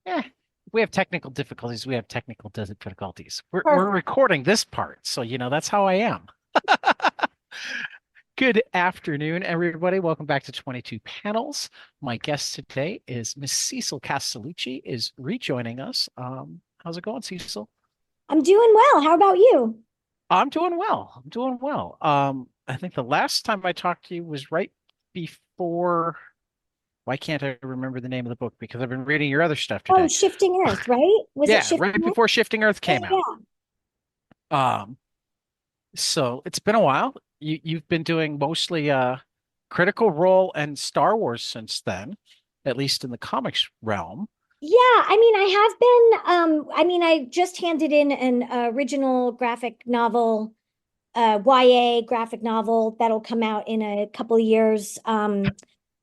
Eh, we have technical difficulties. We have technical difficulties. We're Perfect. recording this part, so that's how I am. Good afternoon, everybody. Welcome back to 22 Panels. My guest today is Miss Cecil Castellucci is rejoining us. How's it going, Cecil? I'm doing well. How about you? I'm doing well. I'm doing well. I think the last time I talked to you was right before. Why can't I remember the name of the book? Because I've been reading your other stuff Oh, today. Shifting Earth, right? Was it Yeah, Shifting right Earth? before Shifting Earth Yeah, came out. yeah. Um, so it's been a while. You've been doing mostly Critical Role and Star Wars since then, at least in the comics realm. Yeah, I mean, I have been I just handed in an original graphic novel, YA graphic novel that'll come out in a couple of years. So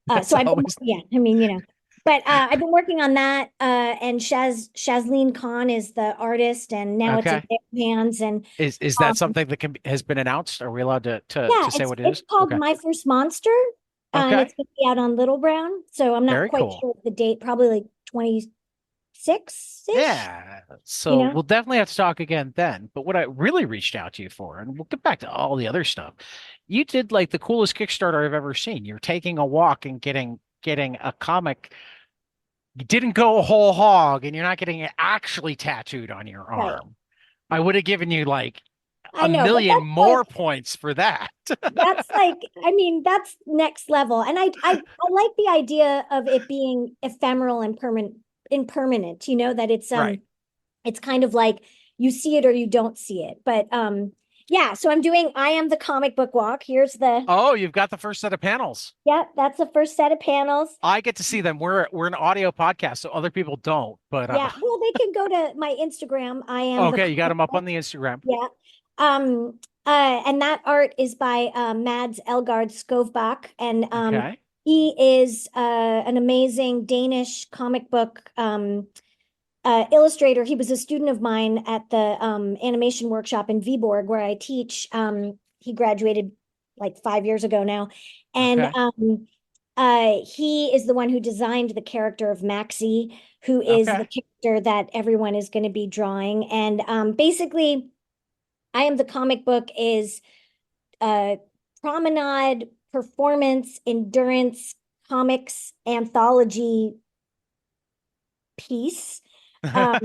That's I've been, always yeah, I mean, but I've been working on that. And Shazleen Khan is the artist, and now it's in okay. their hands. And Is that um, something that has been announced? Are we allowed to yeah, say it's what it it's is? called Okay. My First Monster, and it's Okay. going to be out on Little Brown. So I'm not Very quite cool. sure of the date, probably like 26-ish, Yeah. you So know? we'll definitely have to talk again then. But what I really reached out to you for, and we'll get back to all the other stuff, you did like the coolest Kickstarter I've ever seen. You're taking a walk and getting a comic. You didn't go whole hog, and you're not getting it actually tattooed on your Right. arm. I would have given you like I a know, but million more points for that. I mean, that's next level. And I like the idea of it being ephemeral and impermanent, that Right. it's kind of like you see it or you don't see it. But yeah, so I am the comic book walk. Here's the Oh, you've got the first set of panels. Yeah, that's the first set of panels. I get to see them. We're an audio podcast, so other people don't. But Yeah, well, they can go to my Instagram. I am the okay, you got comic them up book. on the Instagram. Yeah. And that art is by Mads Elgaard Skovbach, and Okay. he is an amazing Danish comic book illustrator. He was a student of mine at the animation workshop in Viborg, where I teach. He graduated like 5 years ago now, and Okay. he is the one who designed the character of Maxie, who is the Okay. character that everyone is going to be drawing. And basically, I am the comic book is a promenade performance endurance comics anthology piece. Um,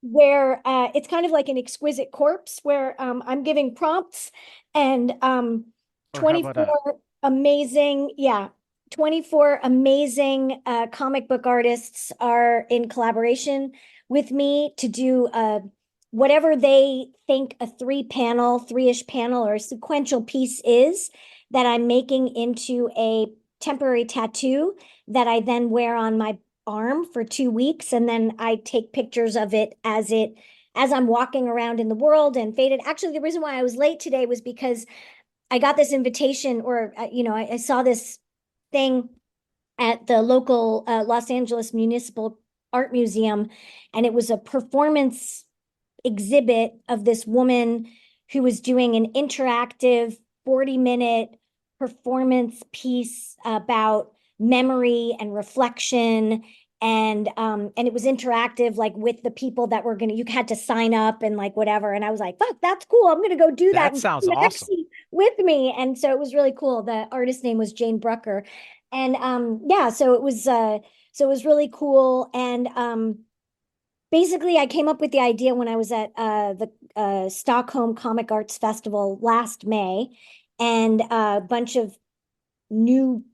where it's kind of like an exquisite corpse where I'm giving prompts and Or how about 24 amazing, yeah, 24 amazing comic book artists are in collaboration with me to do whatever they think a three-ish panel or sequential piece is that I'm making into a temporary tattoo that I then wear on my arm for 2 weeks, and then I take pictures of it as I'm walking around in the world and faded. Actually, the reason why I was late today was because I got this invitation, or I saw this thing at the local Los Angeles Municipal Art Museum, and it was a performance exhibit of this woman who was doing an interactive 40-minute performance piece about memory and reflection, and it was interactive, like with the people that were gonna, you had to sign up and like whatever, and I was like, fuck, that's cool, I'm gonna go do that that and sit sounds in the next awesome. seat with me. And so it was really cool. The artist name was Jane Brucker. And yeah, so it was really cool. And basically, I came up with the idea when I was at the Stockholm Comic Arts Festival last May, and a bunch of new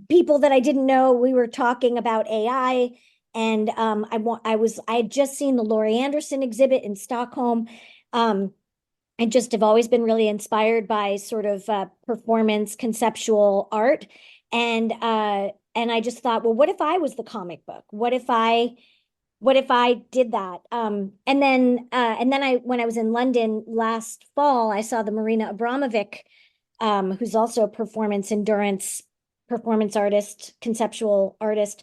people that I didn't know. We were talking about AI, and I had just seen the Laurie Anderson exhibit in Stockholm. Um, I just have always been really inspired by sort of performance conceptual art, and I just thought, well, what if I was the comic book? What if I did that? And then when I was in London last fall, I saw the Marina Abramovic, who's also a performance endurance performance artist, conceptual artist.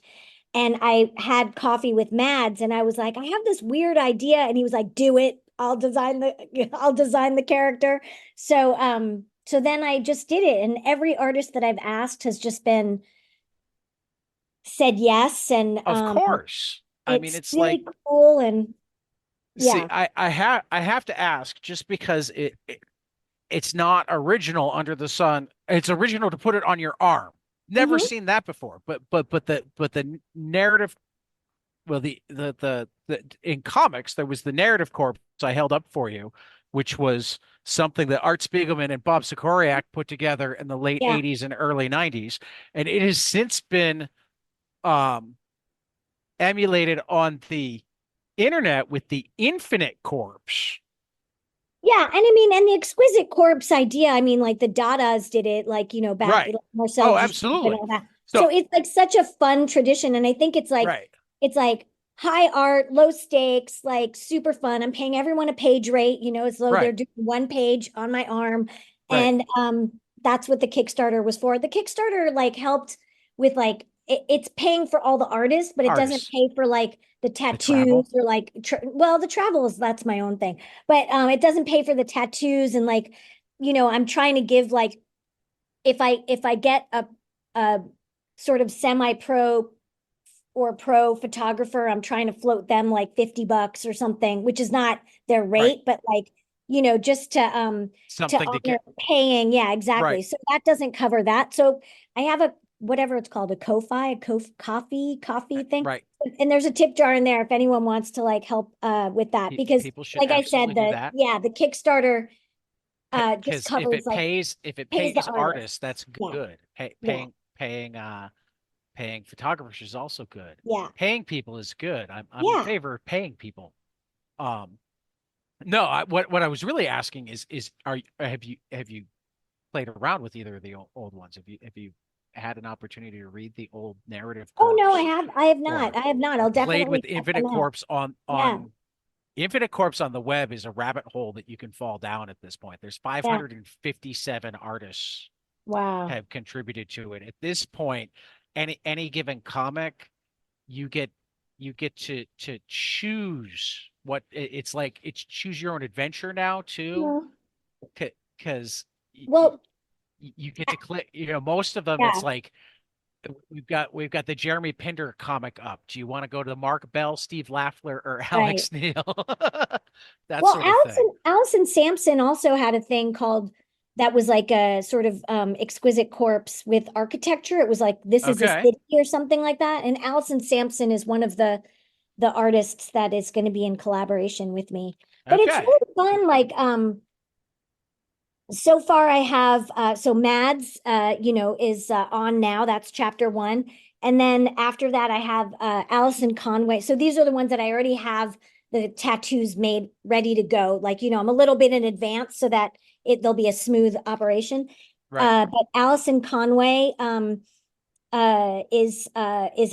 And I had coffee with Mads, and I was like, I have this weird idea, and he was like, do it. I'll design the character. So then I just did it, and every artist that I've asked has just been said yes, and Of course. I mean, It's it's like, really cool and see, yeah. I have to ask just because it's not original under the sun. It's original to put it on your arm. Never Hmm. seen that before. But the narrative, well, the in comics there was the narrative corpse I held up for you, which was something that Art Spiegelman and Bob Sikoriak put together in the late Yeah. 80s and early 90s, and it has since been um emulated on the internet with the Infinite Corpse. Yeah, and I mean, and the exquisite corpse idea, I mean, like the Dadas did it, like, back Right. like Marcel Oh, Duchamp and absolutely. all that. So, So it's like such a fun tradition. And I think right, it's like high art, low stakes, like super fun. I'm paying everyone a page rate, as though they're right, doing one page on my arm. right. And that's what the Kickstarter was for. The Kickstarter like helped with like it's paying for all the artists, but it doesn't Artists, pay for like the the tattoos travel. or like well, the travels, that's my own thing, but it doesn't pay for the tattoos and like I'm trying to give like if I get a sort of semi-pro or pro photographer, I'm trying to float them like $50 or something, which is not their Right. rate, but like just to Something to honor get paying. Yeah, exactly. right. So that doesn't cover that. So I have a whatever it's called, a Ko-fi, coffee thing. Right. And there's a tip jar in there if anyone wants to like help with that, because People should like I said, absolutely do that. the Kickstarter just Because if covers it like pays, if it pays the pays artist. artists, that's Yeah, good. yeah, Paying photographers is also good. yeah, Paying people is good. I'm in yeah. favor of paying people. Um, no, what I was really asking is have you played around with either of the old ones? Have you had an opportunity to read the old narrative Oh no, I corpse have. I have not. or I have not. I'll played definitely with check them Infinite out. Corpse on Yeah, Infinite Corpse on the web is a rabbit hole that you can fall down at this point. There's yeah. 557 artists Wow. have contributed to it. At this point, any given comic, you get you get to choose what it's like. It's choose your own adventure now too, Well, because well, you get to click. Most of them, it's yeah, like we've got the Jeremy Pinder comic up. Do you want to go to Mark Bell, Steve Laffler, or right. Alex Neal? That Well, sort of thing. Allison Sampson also had a thing called that was like a sort of exquisite corpse with architecture. It was like this is a Okay. city or something like that. And Allison Sampson is one of the artists that is going to be in collaboration with me. But it's Okay. really fun. Like so far I have so Mads is on now. That's chapter one. And then after that I have Allison Conway. So these are the ones that I already have the tattoos made ready to go. Like, I'm a little bit in advance so that there'll be a smooth operation. Right. But Allison Conway is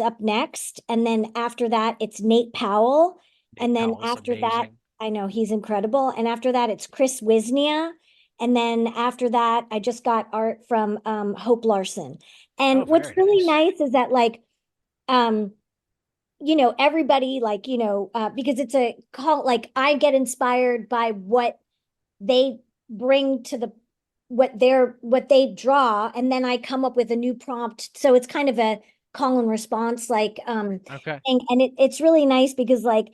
up next. And then after that it's Nate Powell. Nate And then Powell is after that, amazing. I know he's incredible. And after that it's Chris Wisnia. And then after that, I just got art from Hope Larson. Oh, And what's very really nice. nice is that like um, everybody like, because it's a call, like I get inspired by what they bring to the what they draw, and then I come up with a new prompt. So it's kind of a call and response, like Okay. and it's really nice because like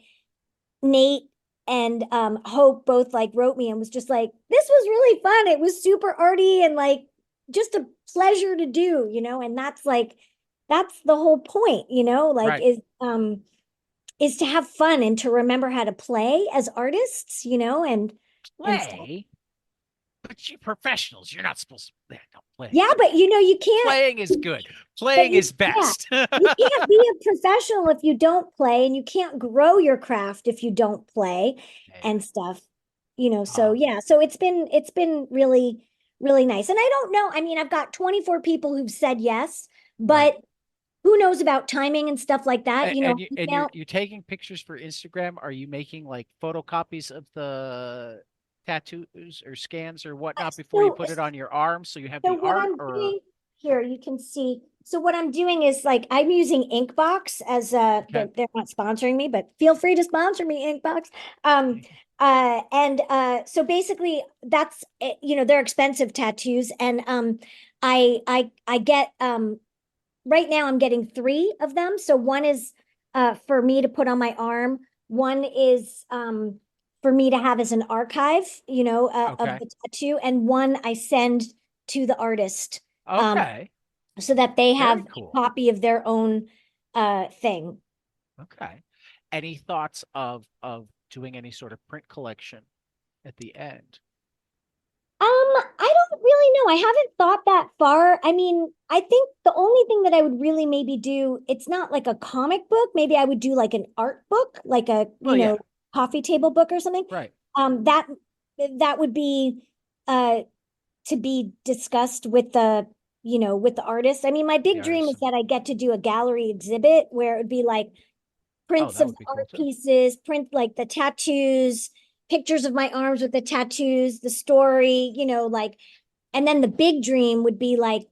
Nate and Hope both like wrote me and was just like, this was really fun. It was super arty and like just a pleasure to do, and that's like that's the whole point, like Right. is to have fun and to remember how to play as artists, and stuff. Play, but you professionals, you're not supposed to don't play. Yeah, but you can't Playing is good. but Playing you is yeah. best. You can't be a professional if you don't play, and you can't grow your craft if you don't play Yeah. and stuff. So Um, yeah, so it's been really, really nice. And I don't know, I mean, I've got 24 people who've said yes, right. but who knows about timing and stuff like that, And you're email. you're taking pictures for Instagram. Are you making like photocopies of the tattoos or scans or whatnot before you So put it on your arm so you have So the what art I'm or doing here, you can see. So what I'm doing is like I'm using Inkbox as okay. they're not sponsoring me, but feel free to sponsor me, Inkbox. And so basically that's they're expensive tattoos, and I get right now I'm getting three of them. So one is for me to put on my arm. One is for me to have as an archive, of Okay. the tattoo, and one I send to the artist, um, Okay. so that they have Very a cool. copy of their own thing. Okay. Any thoughts of doing any sort of print collection at the end? I don't really know. I haven't thought that far. I mean, I think the only thing that I would really maybe do, it's not like a comic book. Maybe I would do like an art book, like a, Well, yeah. coffee table book or something. Right. That would be uh to be discussed with the artist. I mean, my The big dream is artist. that I get to do a gallery exhibit where it would be like Oh, prints that of would be cool art too. pieces, print like the tattoos, pictures of my arms with the tattoos, the story, like, and then the big dream would be like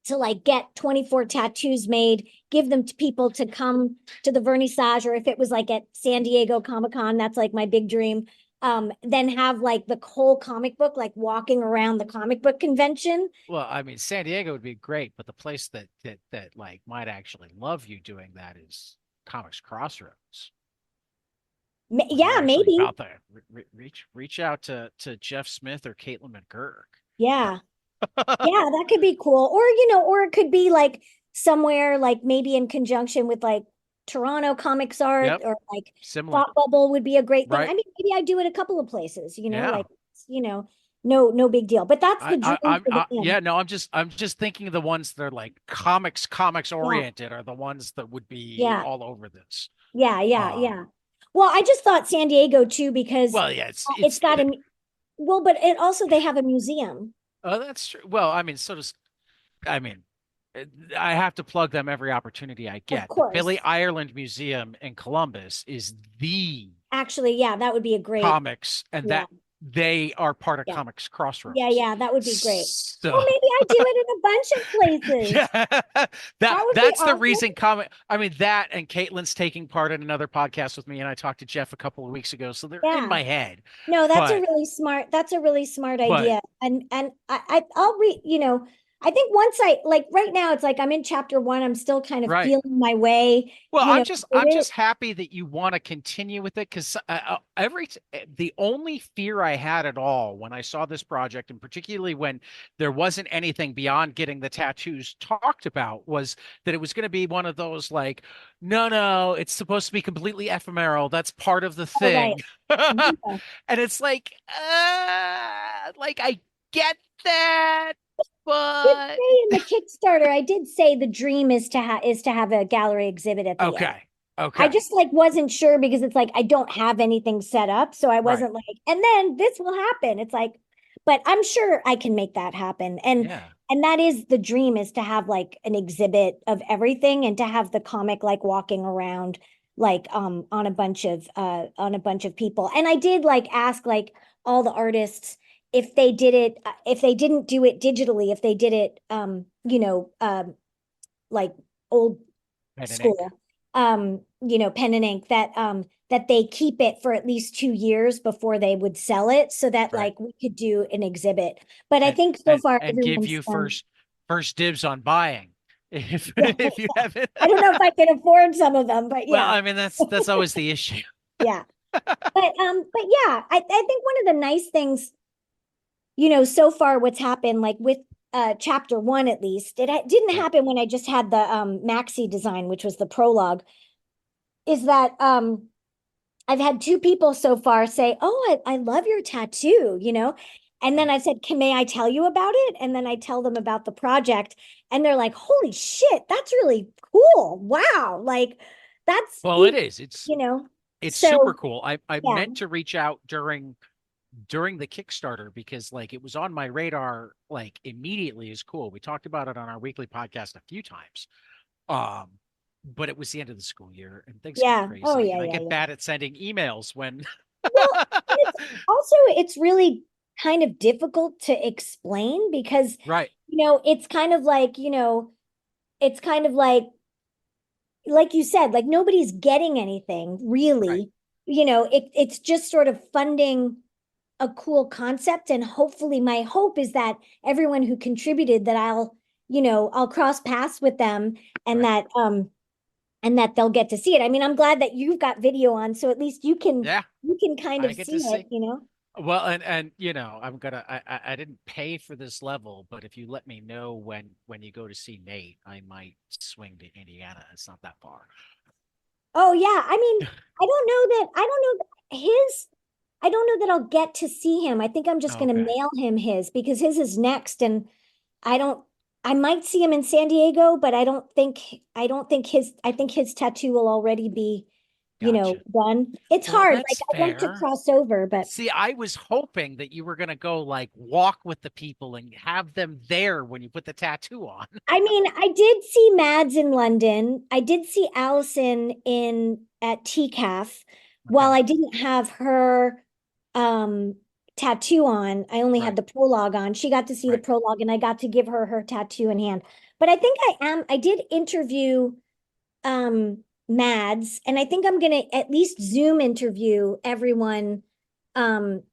to like get 24 tattoos made, give them to people to come to the vernissage, or if it was like at San Diego Comic-Con, that's like my big dream. Then have like the whole comic book, like walking around the comic book convention. Well, I mean, San Diego would be great, but the place that like might actually love you doing that is Comics Crossroads, where you're Yeah, actually maybe. about to reach out to Jeff Smith or Caitlin McGurk. Yeah. Yeah, that could be cool. Or it could be like somewhere like maybe in conjunction with like Toronto Comics Art, Yep, or like similar, Thought Bubble would be a great thing. I right? mean, maybe I do it a couple of places, Yeah. you know, no big deal. But that's the dream for the Yeah, end. no, I'm just thinking the ones that are like comics Yeah. oriented are the ones that would be Yeah. all over this. Yeah, yeah, Um, yeah. Well, I just thought San Diego too because well, yeah, it's got a well, but it also they have a museum. oh, that's true. Well, I mean, so does I mean, uh, I have to plug them every opportunity I Of get. The Billy course. Ireland Museum in Columbus is the Actually, yeah, that would be a great. comics, and Yeah. that they are part of Yeah. Comics Yeah, Crossroads. yeah, that would be great. Well, So maybe I do it in a bunch of places. yeah, That would be that's the awesome. reason comic. I mean that, and Caitlin's taking part in another podcast with me, and I talked to Jeff a couple of weeks ago, so they're in Yeah. my head. No, But that's a really smart but idea. And I'll read, I think once I like right now it's like I'm in chapter 1. I'm still kind of right. feeling my way, Well, I'm just through I'm it. just happy that you want to continue with it because the only fear I had at all when I saw this project, and particularly when there wasn't anything beyond getting the tattoos talked about, was that it was going to be one of those like, no, it's supposed to be completely ephemeral. That's part of the All right. thing, Yeah. and it's like I get that, Did but say in the Kickstarter, I did say the dream is to have a gallery exhibit at the end. okay, I okay, just like wasn't sure because it's like I don't have anything set up. So I right, wasn't like, and then this will happen. It's like, but I'm sure I can make that happen. yeah. And that is the dream, is to have like an exhibit of everything and to have the comic like walking around like on a bunch of people. And I did like ask like all the artists if they did it, if they didn't do it digitally, if they did it like old Pen and ink. school, pen and ink, that they keep it for at least 2 years before they would sell it so that Right. like we could do an exhibit. But I and think so and far and give everyone's you first dibs on buying if yeah. if you haven't. I don't know if I can afford some of them, but Well, yeah. I mean that's always the issue. Yeah. But yeah, I think one of the nice things, so far what's happened like with chapter 1, at least it didn't Right. happen when I just had the maxi design, which was the prologue, is that I've had 2 people so far say, "Oh, I love your tattoo," And then Right. I said, "Can may I tell you about it?" And then I tell them about the project, and they're like, "Holy shit, that's really cool. Wow." Like that's Well, it you, is. you know. It's super So, cool. I yeah. meant to reach out during the Kickstarter because like it was on my radar like immediately is cool. We talked about it on our weekly podcast a few times. Um, but it was the end of the school year and things get Yeah. Oh, crazy, yeah, and I yeah, get yeah. bad at sending emails when Well, and it's really kind of difficult to explain because, right, it's kind of like, it's kind of like you said, like nobody's getting anything right. really. It's just sort of funding a cool concept. And hopefully my hope is that everyone who contributed, that I'll cross paths with them, and Right. that and that they'll get to see it. I mean, I'm glad that you've got video on, so at least Yeah, you can kind I of get see to it, see. you know? Well, and I'm gonna I didn't pay for this level, but if you let me know when you go to see Nate, I might swing to Indiana. It's not that far. Oh yeah. I mean, I don't know his I don't know that I'll get to see him. I think I'm just going to Okay. mail him his because his is next and I don't I might see him in San Diego, but I don't think I think his tattoo will already be, Gotcha. done. It's Well, hard. Like that's I like to fair. cross over, but See, I was hoping that you were gonna go like walk with the people and have them there when you put the tattoo on. I mean, I did see Mads in London. I did see Allison in at TCAF. While Okay. I didn't have her um tattoo on, I only had Right. the prologue on. She got to see the Right. prologue and I got to give her her tattoo in hand. But I did interview um Mads, and I think I'm gonna at least Zoom interview everyone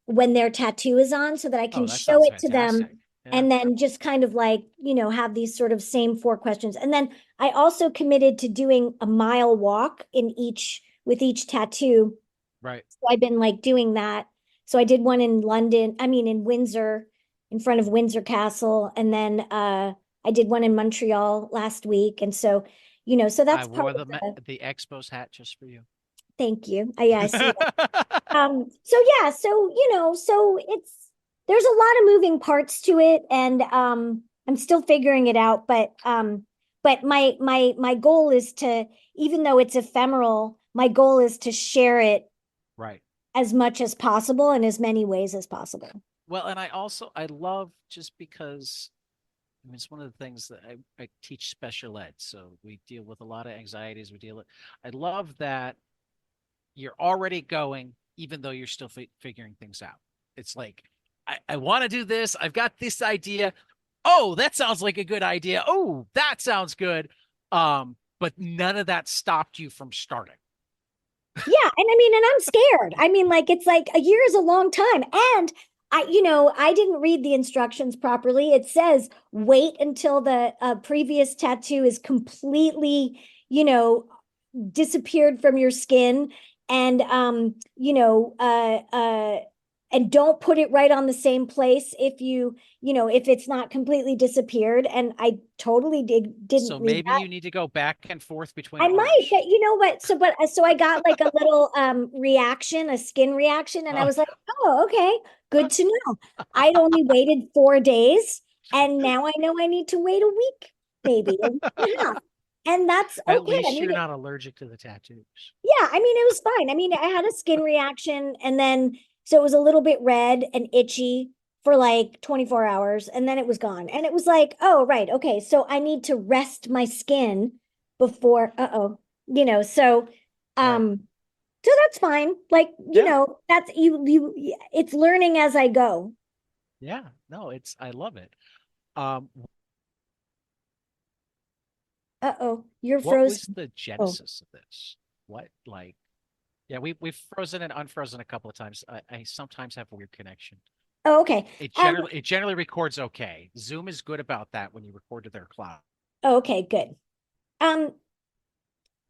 when their tattoo is on so that I Oh, can that show sounds it to them fantastic. Yeah. and then just kind of like, have these sort of same four questions. And then I also committed to doing a mile walk in each with each tattoo. Right. So I've been like doing that. So I did one in London, I mean in Windsor, in front of Windsor Castle, and then I did one in Montreal last week. And so, so I that's part wore of the the Expos hat just for you. thank you. Yeah, I see. So yeah, so so there's a lot of moving parts to it, and I'm still figuring it out, but my goal is to, even though it's ephemeral, my goal is to share it Right. as much as possible in as many ways as possible. Well, and I love just because I mean it's one of the things that I teach special ed, so we deal with a lot of anxieties. I love that you're already going, even though you're still figuring things out. It's like I want to do this. I've got this idea. Oh, that sounds like a good idea. Oh, that sounds good. But none of that stopped you from starting. Yeah, and I mean, and I'm scared. I mean, like it's like a year is a long time. And I didn't read the instructions properly. It says wait until the previous tattoo is completely, disappeared from your skin and and don't put it right on the same place if if it's not completely disappeared. And I totally didn't So read maybe that. you need to go back and forth between I might, artists. you know what? So I got like a little reaction, a skin reaction, and I Oh, was like, oh, okay, good to know. I'd only waited 4 days, and now I know I need to wait a week, maybe a week and a half. And that's at okay. I least mean, you're not allergic to the tattoos. yeah, I mean, it was fine. I mean, I had a skin reaction, and then so it was a little bit red and itchy for like 24 hours, and then it was gone. And it was like, oh, right, okay, so I need to rest my skin before, so Right. um, so that's fine. Like, Yeah. that's it's learning as I go. Yeah. No, I love it. Um, Uh-oh, you're what was frozen. the Oh, genesis of this? What like yeah, we've frozen and unfrozen a couple of times. I sometimes have a weird connection. oh, okay. It generally records okay. Zoom is good about that when you record to their cloud. Oh, okay, good. Um,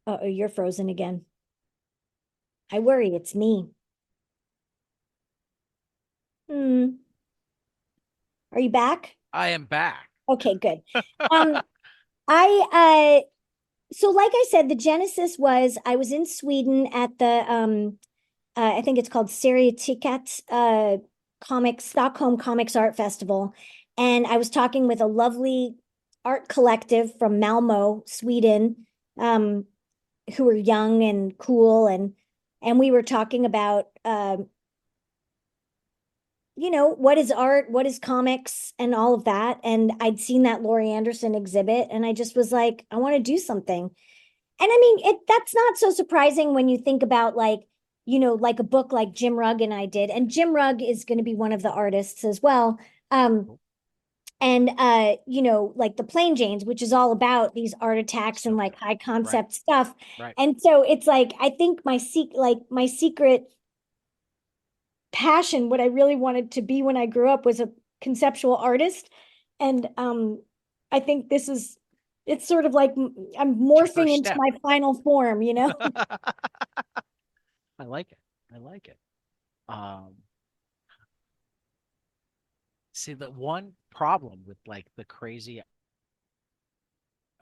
oh, you're frozen again. I worry it's me. Hmm. Are you back? I am back. Okay, good. Um, I so like I said, the genesis was I was in Sweden at the I think it's called Serietikat Stockholm Comics Art Festival. And I was talking with a lovely art collective from Malmo, Sweden, um, who were young and cool and we were talking about what is art, what is comics, and all of that. And I'd seen that Laurie Anderson exhibit, and I just was like, I want to do something. And I mean, that's not so surprising when you think about like, like a book like Jim Rugg and I did. And Jim Rugg is going to be one of the artists as well. And like the Plain Janes, which is all about these art attacks and So like good. high Right. concept stuff. Right. And so it's like I think my secret passion, what I really wanted to be when I grew up was a conceptual artist. And I think this is It's sort of like I'm It's your morphing first into step. my final form, you know? I like it. I like it. Um, See, the one problem with like the crazy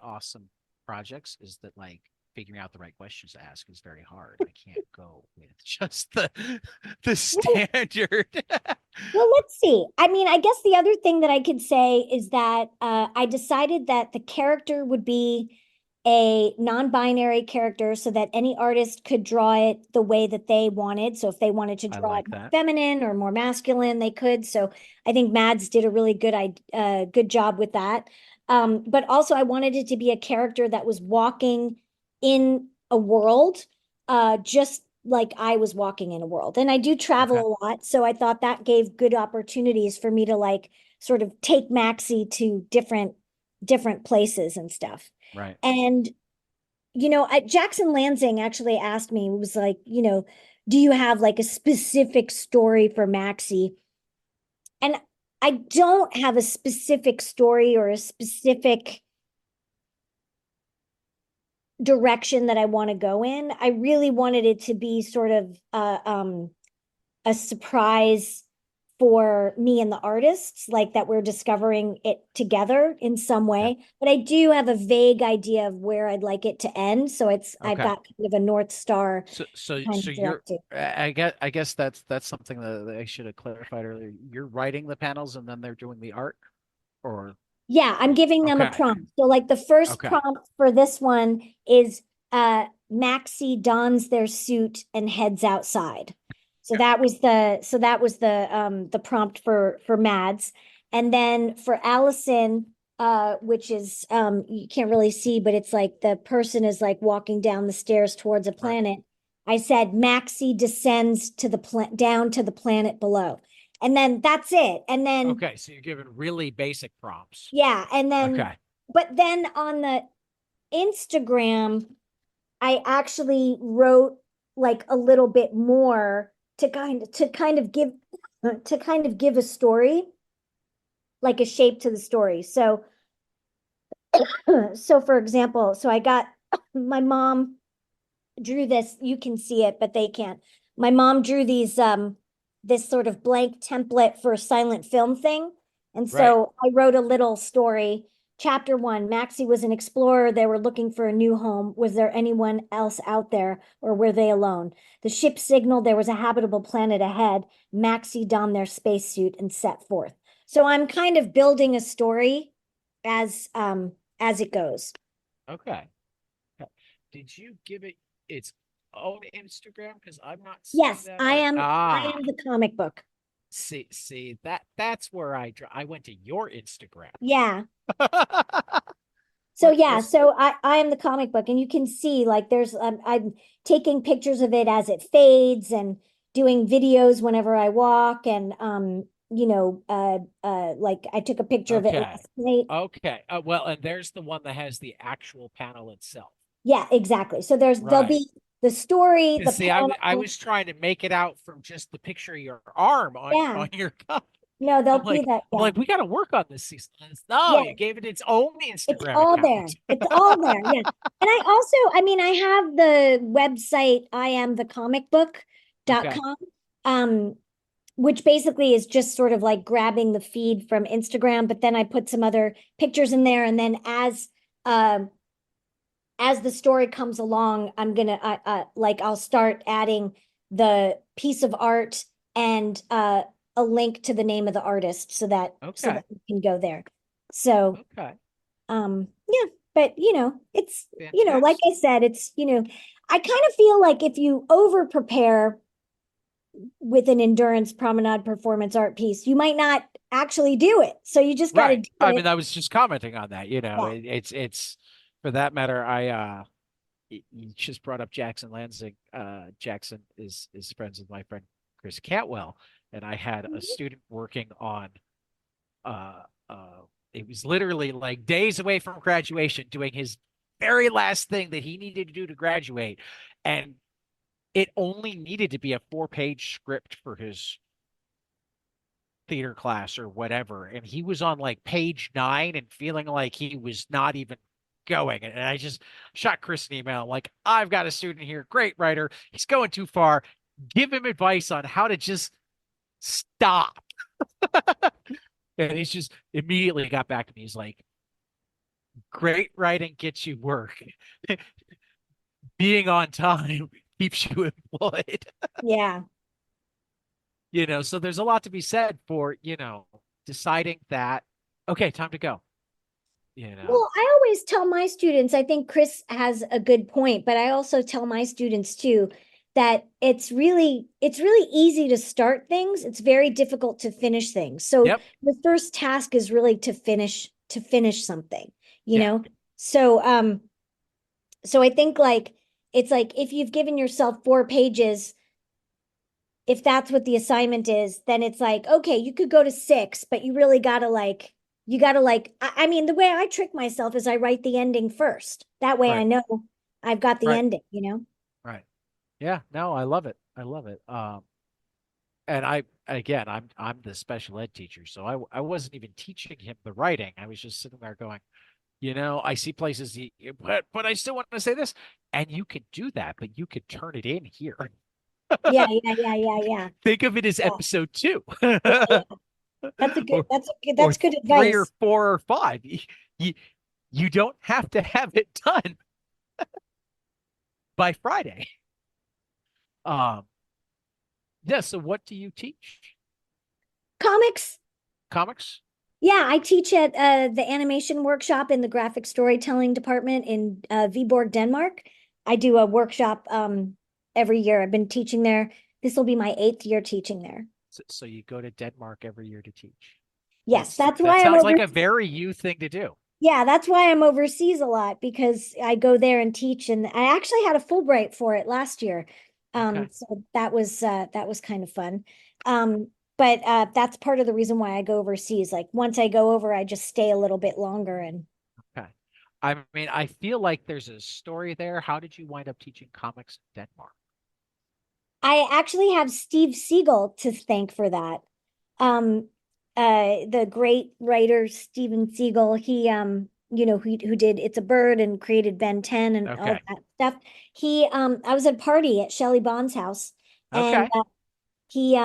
awesome projects is that like figuring out the right questions to ask is very hard. I can't go with just the standard. Well, let's see. I mean, I guess the other thing that I could say is that I decided that the character would be a non-binary character so that any artist could draw it the way that they wanted. So if they wanted to I draw it like more that. feminine or more masculine, they could. So I think Mads did a really good job with that. But also I wanted it to be a character that was walking in a world, just like I was walking in a world. And I do Okay. travel a lot, so I thought that gave good opportunities for me to like sort of take Maxie to different places and stuff. Right. And Jackson Lansing actually asked me, was like, do you have like a specific story for Maxie? And I don't have a specific story or a specific direction that I want to go in. I really wanted it to be sort of a surprise for me and the artists, like that we're discovering it together in some Yeah. way. But I do have a vague idea of where I'd like it to end. So I've Okay. got kind of a North Star kind So of you're directive. I guess that's something that I should have clarified earlier. You're writing the panels and then they're doing the art or Yeah, I'm giving them a okay. prompt. So like the first Okay. prompt for this one is Maxie dons their suit and heads outside. So that was the prompt for Mads. And then for Allison, which is you can't really see, but it's like the person is like walking down the stairs towards a Right. planet. I said Maxie descends to the down to the planet below. And then that's it. And then Okay. So you're giving really basic prompts. yeah, and then, Okay. but then on the Instagram, I actually wrote like a little bit more to kind of give a story, like a shape to the story. So, so for example, so I got my mom drew this. You can see it, but they can't. My mom drew these this sort of blank template for a silent film thing. And Right. so I wrote a little story. Chapter one, Maxie was an explorer. They were looking for a new home. Was there anyone else out there or were they alone? The ship signaled there was a habitable planet ahead. Maxie donned their spacesuit and set forth. So I'm kind of building a story as it goes. Okay. Okay. Did you give it its own Instagram? Because I'm not seeing Yes, that I on. am I Ah, am the comic book. see that's where I went to your Instagram. Yeah. So What yeah, was so I am the comic book, and you can see like there's I'm taking pictures of it as it fades and doing videos whenever I walk, and like I took a picture of it okay. last night. Okay. Well, and there's the one that has the actual panel itself. Yeah, exactly. So there'll Right. be the story, You the see, I panel. was trying to make it out from just the picture of your arm Yeah, on your cup. no, I'm there'll be like, that. I'm Yeah, like, we got to work on this season. No, yeah. you gave it its own It's Instagram all there. account. It's all there. Yeah. And I also, I mean, I have the website I am the comic book dot Okay. com, um, which basically is just sort of like grabbing the feed from Instagram, but then I put some other pictures in there. And then as the story comes along, I'm gonna like I'll start adding the piece of art and a link to the name of the artist so that Okay. you can go there. So Okay. yeah, but it's like Fantastic. I said, it's I kind of feel like if you over prepare with an endurance promenade performance art piece, you might not actually do it. So you just got to Right. do I it. mean, I was just commenting on that. Yeah. It's for that matter. You just brought up Jackson Lansing. Jackson is friends with my friend Chris Cantwell, and I had a student working on uh uh. It was literally like days away from graduation, doing his very last thing that he needed to do to graduate, and it only needed to be a 4-page script for his theater class or whatever. And he was on like page 9 and feeling like he was not even going. And I just shot Chris an email like, I've got a student here, great writer. He's going too far. Give him advice on how to just stop. And he's just immediately got back to me. He's like, great writing gets you work. Being on time keeps you employed. Yeah. So there's a lot to be said for, deciding that, okay, time to go, you know. Well, I always tell my students, I think Chris has a good point, but I also tell my students too that it's really easy to start things. It's very difficult to finish things. So Yep. the first task is really to finish something, you Yeah. know? So I think like it's like if you've given yourself 4 pages, if that's what the assignment is, then it's like, okay, you could go to 6, but I mean, the way I trick myself is I write the ending first. That way I Right. know I've got the Right. ending. Right. Yeah. No, I love it. I love it. And again, I'm the special ed teacher, so I wasn't even teaching him the writing. I was just sitting there going, I see places, but I still want to say this, and you can do that, but you could turn it in here. Yeah, yeah, yeah, yeah, yeah. Think of it as Yeah, episode 2, yeah, yeah. That's a good, or that's a good, or that's good 3 or advice. 4 or 5. You, you don't have to have it done by Friday. Um, yeah. So what do you teach? Comics. Comics? Yeah, I teach at the animation workshop in the graphic storytelling department in Viborg, Denmark. I do a workshop every year. I've been teaching there. This will be my 8th year teaching there. So you go to Denmark every year to teach. Yes, that's That why I'm sounds over. like a very you thing to do. Yeah, that's why I'm overseas a lot because I go there and teach, and I actually had a Fulbright for it last year. Okay. So that was kind of fun. But that's part of the reason why I go overseas. Like once I go over, I just stay a little bit longer. And Okay. I mean, I feel like there's a story there. How did you wind up teaching comics in Denmark? I actually have Steve Siegel to thank for that. Um, the great writer Steven Siegel, he who did It's a Bird and created Ben 10 and all Okay. that stuff. I was at a party at Shelley Bond's house, and Okay. he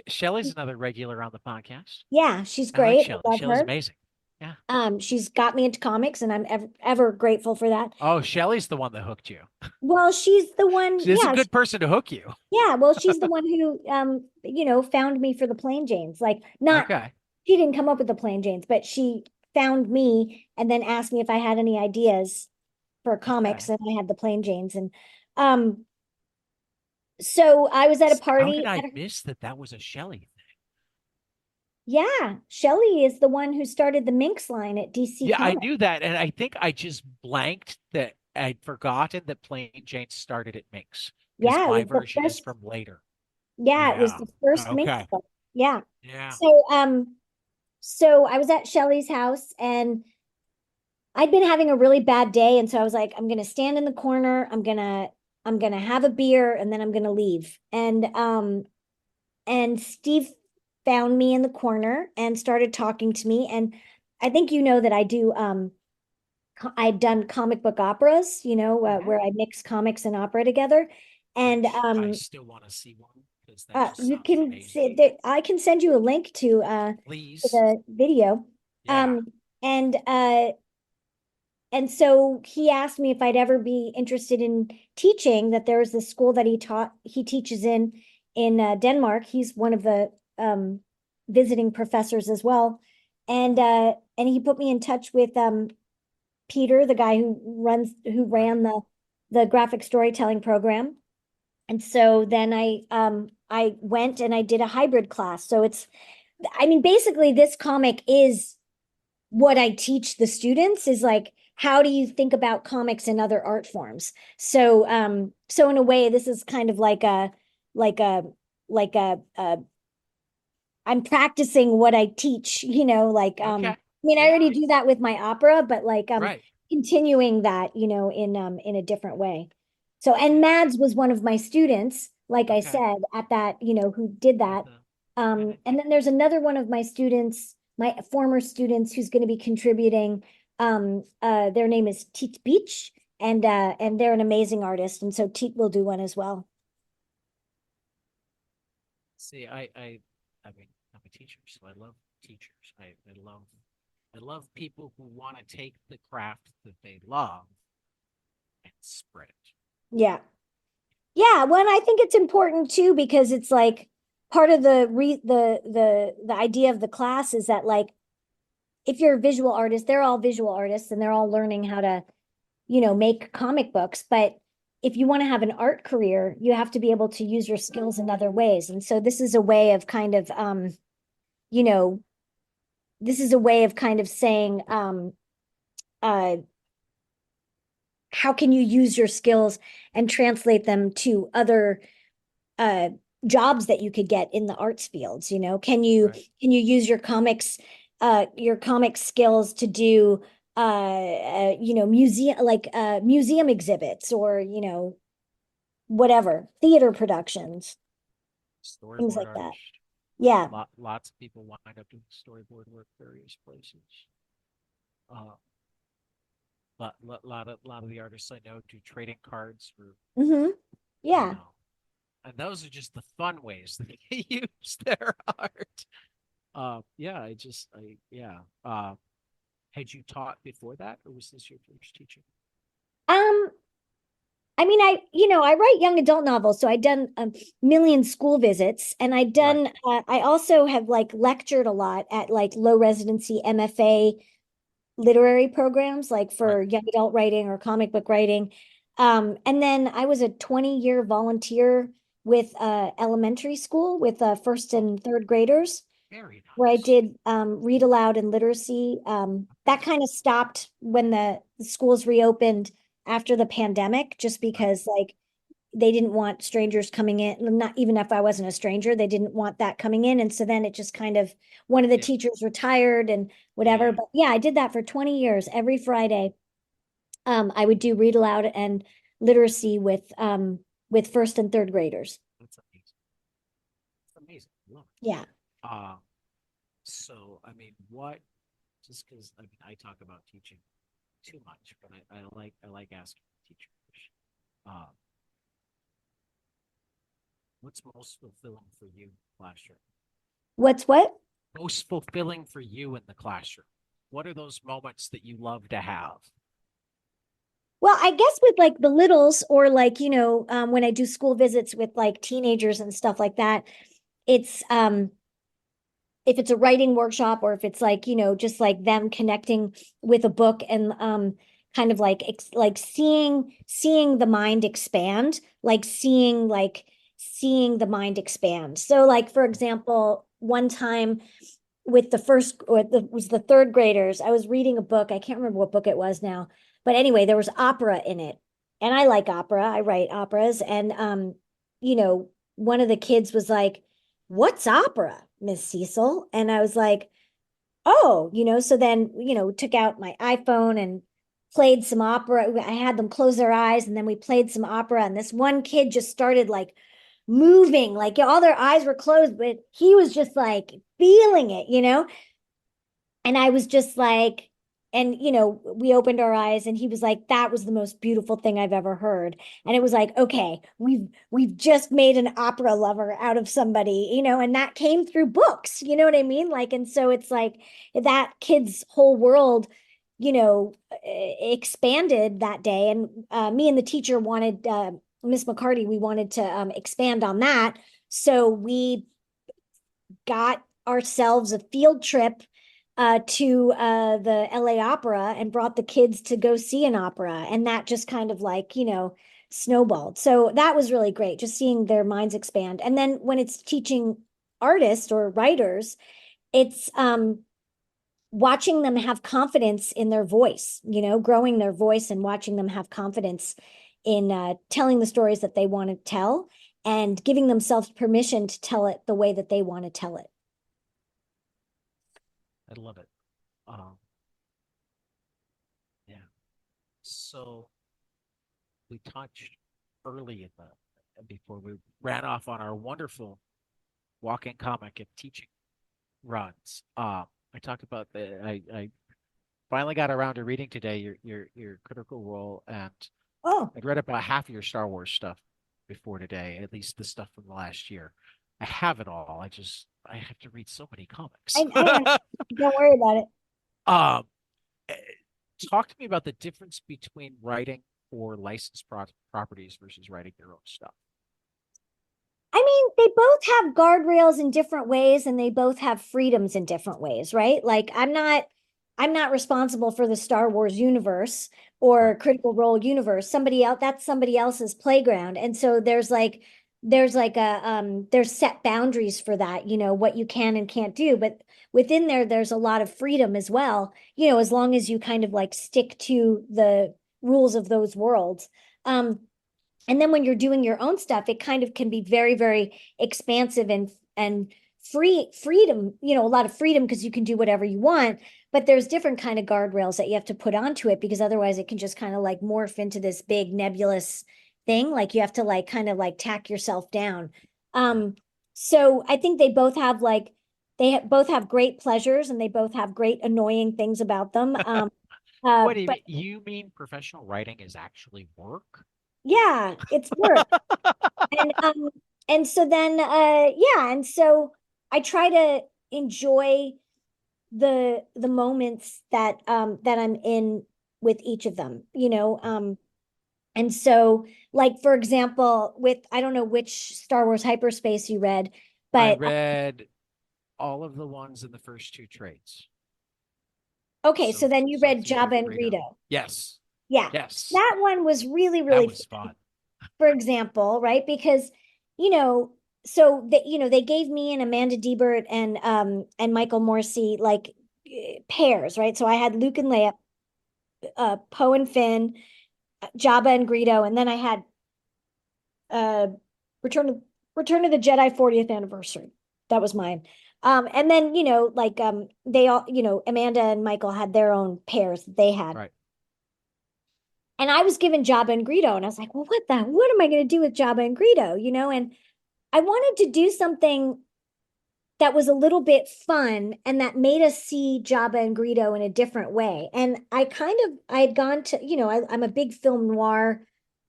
Shelly's another regular on the podcast. yeah, she's I like great. Shelly. I love Shelly's her. amazing. Yeah. She's got me into comics, and I'm ever grateful for that. Oh, Shelly's the one that hooked you. Well, she's the one, She's a yeah, good person to hook you. yeah, well, she's the one who found me for the Plain Janes. Like not Okay. she didn't come up with the Plain Janes, but she found me and then asked me if I had any ideas for comics, Okay. and I had the Plain Janes. And um so I was at a How party did I at miss that that was a Shelly thing? yeah, Shelley is the one who started the Minx line at DC Yeah, I Comics. knew that, and I think I just blanked that I'd forgotten that Plain Jane started at Minx because Yeah, it my was the version is first from later. yeah, it was Yeah. the first Minx Okay. book. Yeah. Yeah. So I was at Shelley's house, and I'd been having a really bad day, and so I was like, I'm gonna stand in the corner, I'm gonna have a beer, and then I'm gonna leave. And Steve found me in the corner and started talking to me. And I think you know that I'd done comic book operas, Hmm. where I mix comics and opera together. And Which I still want to see one because that just you sounds can amazing. see that I can send you a link to Please. the video. Yeah. Um, and so he asked me if I'd ever be interested in teaching, that there was this school that he teaches in Denmark. He's one of the visiting professors as well. And he put me in touch with Peter, the guy who Right. ran the graphic storytelling program. And so then I went and I did a hybrid class. So I mean, basically this comic is what I teach the students is like, how do you think about comics and other art forms? So in a way, this is kind of like a, like a I'm practicing what I teach, Okay. I mean, I Yeah. already do that with my opera, but like I'm Right. continuing that, in a different way. So, and Yeah. Mads was one of my students, like I Okay. said, at that, who did At that. the And then there's another one of my students, my former students, who's going to be contributing Their name is Teet Beach, and they're an amazing artist, and so Teet will do one as well. See, I mean, I'm a teacher, so I love teachers. I love people who want to take the craft that they love and spread it. Yeah. Yeah, well, I think it's important too because it's like part of the idea of the class is that like if you're a visual artist, they're all visual artists and they're all learning how to, make comic books. But if you want to have an art career, you have to be able to use your skills in other ways. And so this is a way of kind of you know, this is a way of kind of saying uh how can you use your skills and translate them to other uh jobs that you could get in the arts fields, can you Right. use your comic skills to do museum exhibits or whatever theater productions, things Storyboard like that. artist. Yeah. Lots of people wind up doing storyboard work various places. Uh, lot of the artists I know do trading cards for, Hmm. you Yeah. know, and those are just the fun ways that they use their art. Yeah, yeah. Had you taught before that, or was this your first teaching? um I mean, I write young adult novels, so I've done a million school visits, and Right, I also have like lectured a lot at like low residency MFA literary programs, like right. for young adult writing or comic book writing. And then I was a 20-year volunteer with elementary school with first Oh, and third graders, very where I nice. did read aloud and literacy. That kind of stopped when the schools reopened after the pandemic, just Right. because like they didn't want strangers coming in. Not even if I wasn't a stranger, they didn't want that coming in. And so then it just kind of one of the Yeah, teachers retired and whatever. yeah. But yeah, I did that for 20 years. Every Friday, I would do read aloud and literacy with first and third graders. That's amazing. That's amazing. I love Yeah. it. So I mean, what? Just because I mean, I talk about teaching too much, but I like asking teachers. Um, what's most fulfilling for you in the classroom? What's what? Most fulfilling for you in the classroom? What are those moments that you love to have? Well, I guess with like the littles or like, when I do school visits with like teenagers and stuff like that, it's if it's a writing workshop or if it's like, just like them connecting with a book and kind of like seeing the mind expand, seeing the mind expand. So like for example, one time with the first or the was the third graders. I was reading a book. I can't remember what book it was now. But anyway, there was opera in it. And I like opera. I write operas. And you know, one of the kids was like, "What's opera, Miss Cecil?" And I was like, "Oh, so then, took out my iPhone and played some opera. I had them close their eyes and then we played some opera. And this one kid just started like moving, like all their eyes were closed, but he was just like feeling it. And I was just like, and we opened our eyes and he was like, that was the most beautiful thing I've ever heard. And it was like, okay, we've just made an opera lover out of somebody, and that came through books, you know what I mean? Like, and so it's like that kid's whole world, expanded that day. And me and the teacher wanted Miss McCarty, we wanted to expand on that. So we got ourselves a field trip to the LA Opera and brought the kids to go see an opera. And that just kind of like, snowballed. So that was really great, just seeing their minds expand. And then when it's teaching artists or writers, it's watching them have confidence in their voice, growing their voice and watching them have confidence in telling the stories that they want to tell and giving themselves permission to tell it the way that they want to tell it. I love it. Um, yeah. So we touched early in the before we ran off on our wonderful walking comic and teaching runs. I talked about the I finally got around to reading today your Critical Role, and Oh, I'd read about half of your Star Wars stuff before today, at least the stuff from the last year. I have it all. I have to read so many comics. I don't worry about it. Um, eh, Talk to me about the difference between writing for licensed properties versus writing your own stuff. I mean, they both have guardrails in different ways and they both have freedoms in different ways, right? Like I'm not responsible for the Star Wars universe or Right. Critical Role universe. Somebody else, that's somebody else's playground. And so there's set boundaries for that, what you can and can't do, but within there's a lot of freedom as well, as long as you kind of like stick to the rules of those worlds. And then when you're doing your own stuff, it kind of can be very, very expansive and freedom, a lot of freedom because you can do whatever you want, but there's different kind of guardrails that you have to put onto it because otherwise it can just kind of like morph into this big nebulous thing. Like you have to like kind of like tack yourself down. Um, so I think they both have like both have great pleasures and they both have great annoying things about them. What do you But mean? You mean professional writing is actually work? yeah, it's work. And so then yeah, and so I try to enjoy the moments that I'm in with each of them, and so like for example, with I don't know which Star Wars hyperspace you read, I but read all of the ones in the first two trades. okay, so So then you so read three to Jabba and Greedo. Greedo. Yes. Yeah. Yes. That one was really, That really was fun. for example, right? Because, you know, so that they gave me and Amanda Debert and Michael Morrissey like pairs, right? So I had Luke and Leia, Poe and Finn, Jabba and Greedo, and then I had uh Return of Return of the Jedi 40th anniversary. That was mine. And then, like they all, Amanda and Michael had their own pairs that they had. Right. And I was given Jabba and Greedo, and I was like, well, what am I going to do with Jabba and Greedo? And I wanted to do something that was a little bit fun and that made us see Jabba and Greedo in a different way. And I had gone to, I'm a big film noir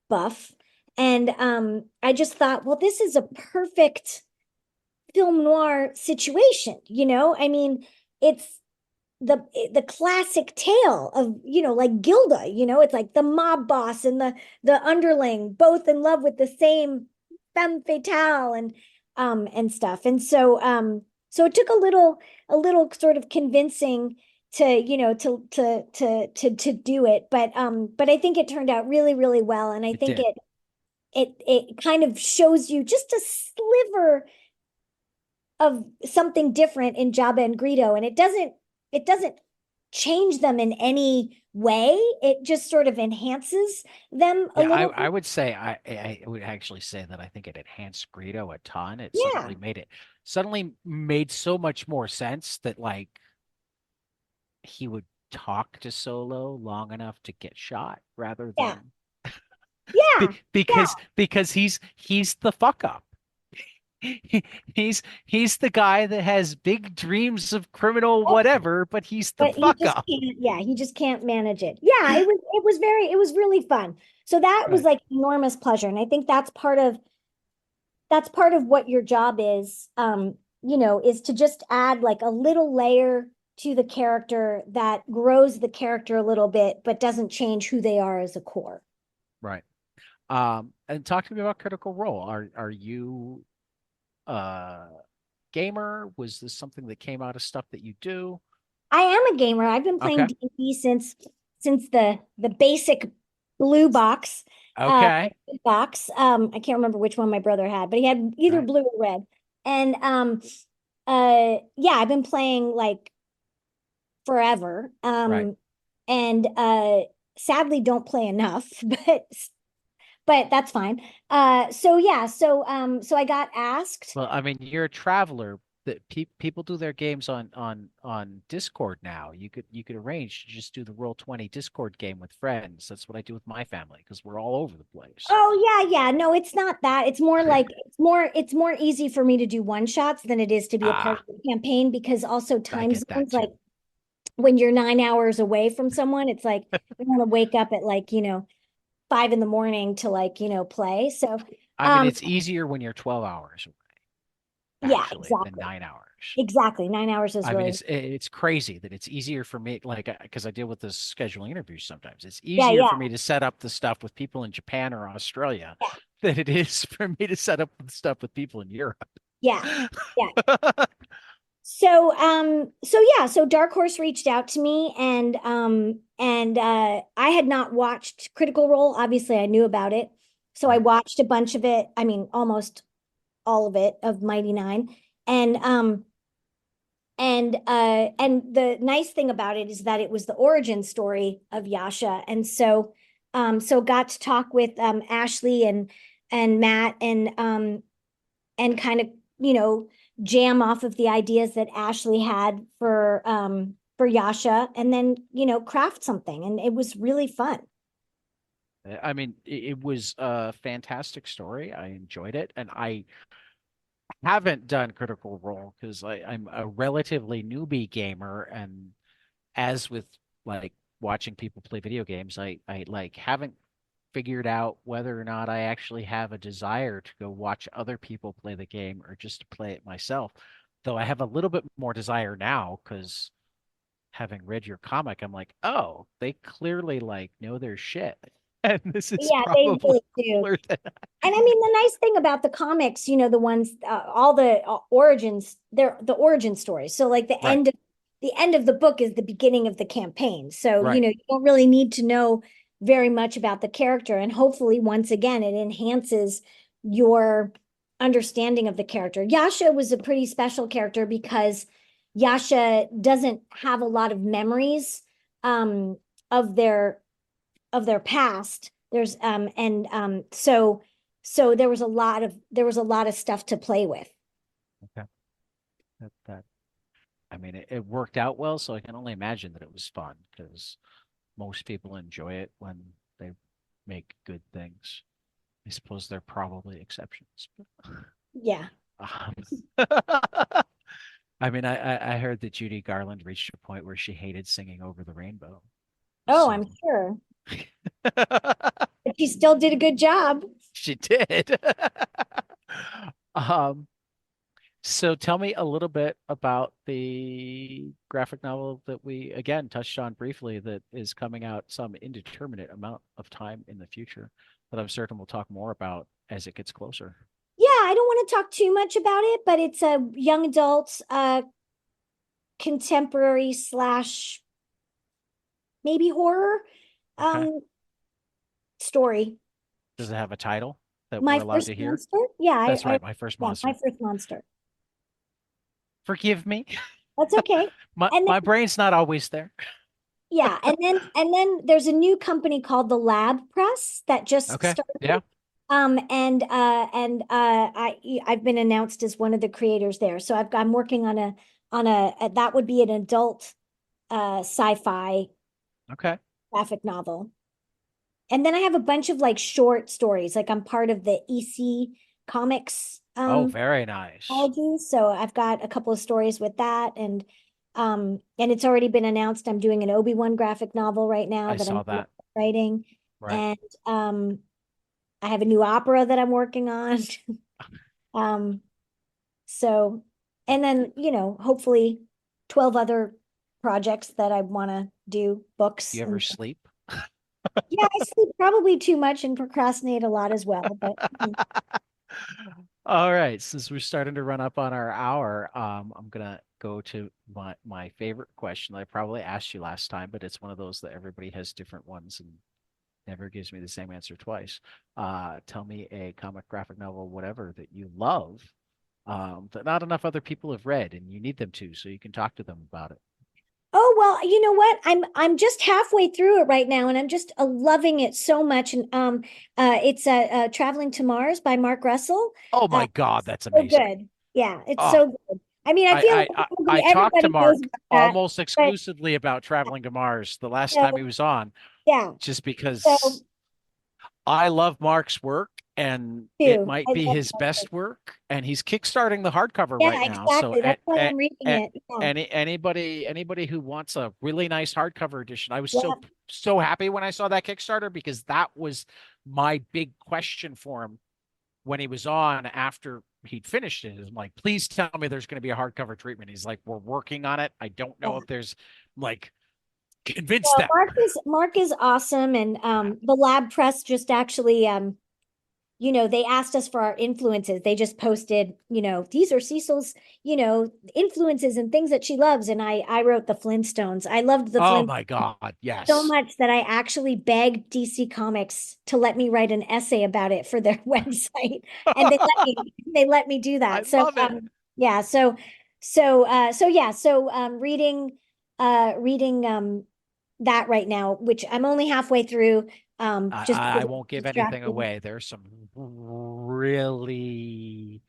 buff. And I just thought, well, this is a perfect film noir situation, I mean, it's the classic tale of like Gilda, it's like the mob boss and the underling both in love with the same femme fatale and stuff. And so it took a little sort of convincing to to do it, but I think it turned out really, really well, and I It think did. it kind of shows you just a sliver of something different in Jabba and Greedo, and it doesn't change them in any way. It just sort of enhances them a Yeah, little I bit. would say I would actually say that I think it enhanced Greedo a ton. Yeah, It suddenly made so much more sense that like he would talk to Solo long enough to get shot rather yeah, than yeah, yeah. because he's the fuck up. He, he's the guy that has big dreams of criminal whatever, but he's the But he fuck just up. can't, yeah, he just can't manage it. Yeah, it was really fun. So that was Right. like enormous pleasure. And I think that's part of what your job is, is to just add like a little layer to the character that grows the character a little bit, but doesn't change who they are as a core. Right. And talk to me about Critical Role. Are you uh gamer? Was this something that came out of stuff that you do? I am a gamer. I've been playing Okay. D&D since the basic blue uh Okay. box. I can't remember which one my brother had, but he had either Right. blue or red. And yeah, I've been playing like forever. Right. And sadly don't play enough, but that's fine. So yeah, so I got asked. Well, I mean, you're a traveler. That people do their games on Discord now. You could arrange to just do the Roll20 Discord game with friends. That's what I do with my family because we're all over the place. Oh yeah, yeah. No, it's not that. It's more like it's more easy for me to do one shots than it is to be a part Ah, of the campaign because also I time get that zones like too. when you're 9 hours away from someone, it's like you want to wake up at like, 5 in the morning to like, play. So, I mean, um, it's easier when you're 12 hours away, yeah, actually, than exactly. 9 hours. Exactly. 9 hours is I mean, really, it's crazy that it's easier for me, like, because I deal with this scheduling interviews sometimes. It's yeah, easier yeah, for me to set up the stuff with people in Japan or Australia yeah, than it is for me to set up the stuff with people in Europe. yeah, yeah. So Dark Horse reached out to me and I had not watched Critical Role. Obviously, I knew about it. So I Right. watched a bunch of it. I mean, almost all of it of Mighty Nine. And and the nice thing about it is that it was the origin story of Yasha. And so got to talk with Ashley and Matt and kind of, you know, jam off of the ideas that Ashley had for Yasha and then, craft something. And it was really fun. I mean, it was a fantastic story. I enjoyed it, and I haven't done Critical Role because I'm a relatively newbie gamer, and as with like watching people play video games, I like haven't figured out whether or not I actually have a desire to go watch other people play the game or just to play it myself. Though I have a little bit more desire now because having read your comic, I'm like, oh, they clearly like know their shit. And this is Yeah, they probably really do. cooler than And I mean, the nice thing about the comics, the ones, all the origins, they're the origin stories. So like right, the end of the book is the beginning of the campaign. So, right. you don't really need to know very much about the character. And hopefully, once again, it enhances your understanding of the character. Yasha was a pretty special character because Yasha doesn't have a lot of memories um, of their past. There's and so there was a lot of stuff to play with. Okay. That I mean, it worked out well, so I can only imagine that it was fun because most people enjoy it when they make good things. I suppose there are probably exceptions. Yeah. Um, I mean, I heard that Judy Garland reached a point where she hated singing over the rainbow. Oh, So I'm sure. But she still did a good job. she did. Um, so tell me a little bit about the graphic novel that we again touched on briefly that is coming out some indeterminate amount of time in the future that I'm certain we'll talk more about as it gets closer. Yeah, I don't want to talk too much about it, but it's a young adult contemporary slash maybe horror Okay. um story. Does it have a title that we're My allowed first to hear? monster? Yeah, That's I right, my first yeah, my monster. first monster. Forgive me. That's okay. My And my then brain's not always there. yeah, and then there's a new company called the Lab Press that just Okay. started. Yeah. I've been announced as one of the creators there. So I'm working on a that would be an adult sci-fi Okay. graphic novel. And then I have a bunch of like short stories. Like I'm part of the EC Comics Oh, very nice. anthology. So I've got a couple of stories with that and it's already been announced I'm doing an Obi-Wan graphic novel right now I that I'm saw that. writing. Right. And I have a new opera that I'm working on. Um, so, and then, hopefully 12 other projects that I want to do, Do books. you ever And sleep? yeah, I sleep probably too much and procrastinate a lot as well. But All right, since we're starting to run up on our hour, I'm gonna go to my favorite question that I probably asked you last time, but it's one of those that everybody has different ones and never gives me the same answer twice. Tell me a comic, graphic novel, whatever that you love, that not enough other people have read, and you need them to, so you can talk to them about it. oh well, you know what? I'm just halfway through it right now, and I'm just loving it so much. And it's Traveling to Mars by Mark Russell. Oh Uh, my God, that's so amazing. good. Yeah, it's Oh, so good. I mean, I feel like I probably talked to everybody knows Mark about that, almost but exclusively about traveling to Mars the last time he so was on, yeah. just because So I love Mark's work, and it too. might I be love his that. best work. And he's kickstarting the hardcover Yeah, right now. So exactly. That's why I'm reading it. Yeah. anybody who wants a really nice hardcover edition, I was Yeah. so happy when I saw that Kickstarter, because that was my big question for him when he was on after he'd finished it. I'm like, please tell me there's going to be a hardcover treatment. He's like, we're working on it. I don't know Yeah. if there's, like, convince Well, them. Mark is awesome, and the Lab Press just actually they asked us for our influences. They just posted, these are Cecil's, influences and things that she loves. And I wrote the Flintstones. I loved the Oh Flintstones my God. so Yes. much that I actually begged DC Comics to let me write an essay about it for their website. And they let me do I that. So love it. yeah, so yeah, so reading that right now, which I'm only halfway through, just I because I'm won't give anything distracted. away. There's some really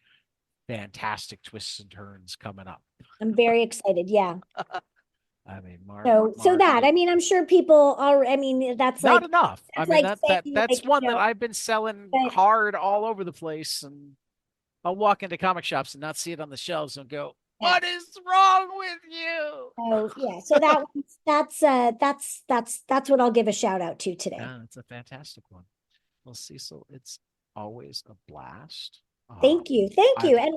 fantastic twists and turns coming up. I'm very excited. Yeah. I mean, So Mark that, I mean, I'm sure people are, I mean, not enough. I that's mean, like saying that's like, one that I've been selling but hard all over the place, and I'll walk into comic shops and not see it on the shelves and go, yeah. "What is wrong with you?" So yeah, so that's what I'll give a shout out to today. Yeah, it's a fantastic one. Well, Cecil, it's always a blast. Um, Thank you. Thank I'd you. And